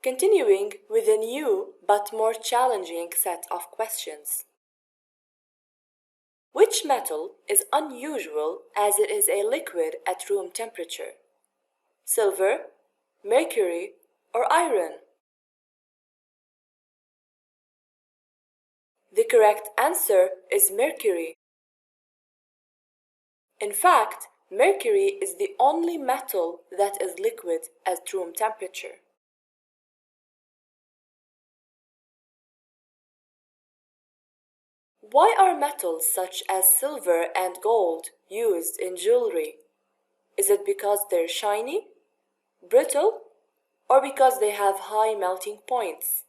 Continuing with a new but more challenging set of questions. Which metal is unusual as it is a liquid at room temperature? Silver, mercury, or iron? The correct answer is mercury. In fact, mercury is the only metal that is liquid at room temperature. Why are metals such as silver and gold used in jewelry? Is it because they're shiny, brittle, or because they have high melting points?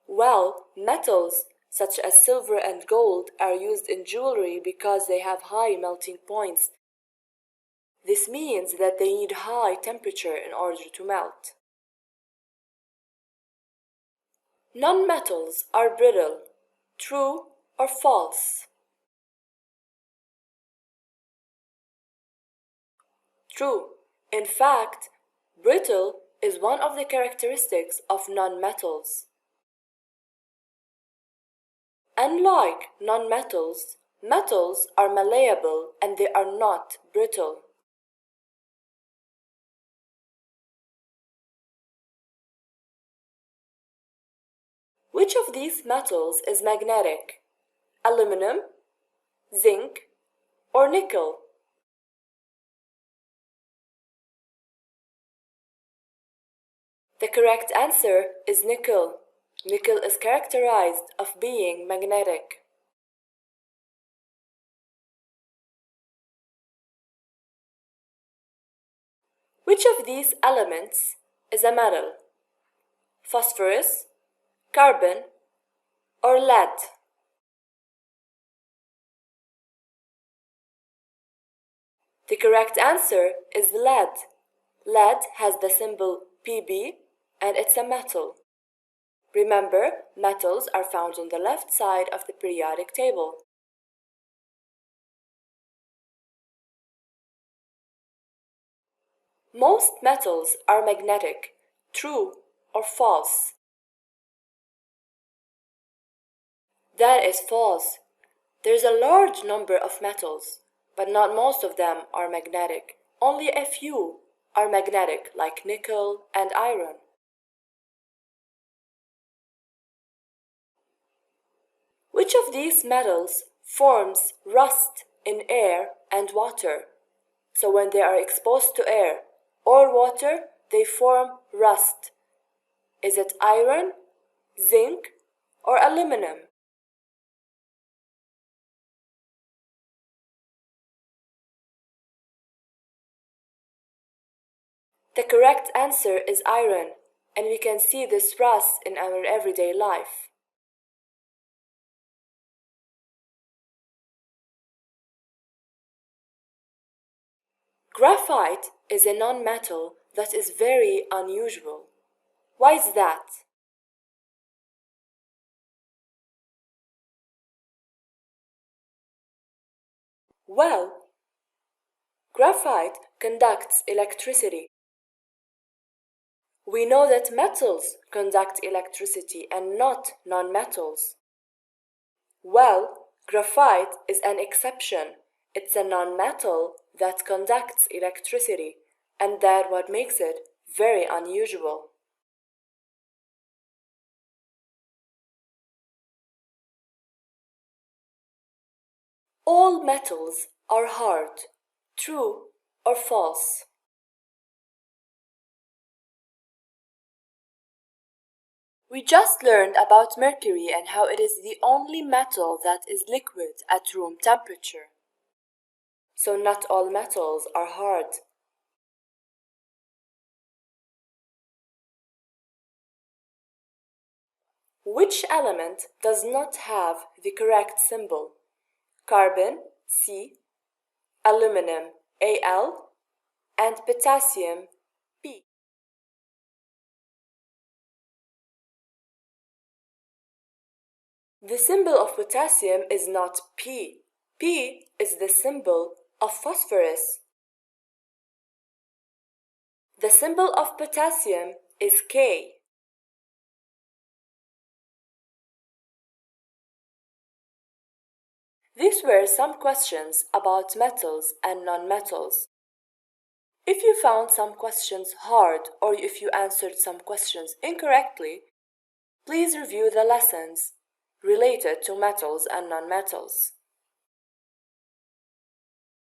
Well, metals such as silver and gold are used in jewelry because they have high melting points. This means that they need high temperature in order to melt. Non-metals are brittle. True or false? True. In fact, brittle is one of the characteristics of non-metals. Unlike non-metals, metals are malleable and they are not brittle. Which of these metals is magnetic? Aluminum, zinc, or nickel? The correct answer is nickel. Nickel is characterized of being magnetic. Which of these elements is a metal? Phosphorus, carbon, or lead? The correct answer is lead. Lead has the symbol Pb and it's a metal. Remember, metals are found on the left side of the periodic table. Most metals are magnetic. True or false? That is false. There's a large number of metals, but not most of them are magnetic. Only a few are magnetic, like nickel and iron. Which of these metals forms rust in air and water? So when they are exposed to air or water, they form rust. Is it iron, zinc, or aluminum? The correct answer is iron, and we can see this rust in our everyday life. Graphite is a non-metal that is very unusual. Why is that? Well, graphite conducts electricity. We know that metals conduct electricity and not non-metals. Well, graphite is an exception. It's a non-metal that conducts electricity, and that's what makes it very unusual. All metals are hard. True or false? We just learned about mercury and how it is the only metal that is liquid at room temperature. So not all metals are hard. Which element does not have the correct symbol? Carbon, C, aluminum, Al, and potassium, P. The symbol of potassium is not P. P is the symbol of phosphorus. The symbol of potassium is K. These were some questions about metals and nonmetals. If you found some questions hard or if you answered some questions incorrectly, please review the lessons related to metals and nonmetals.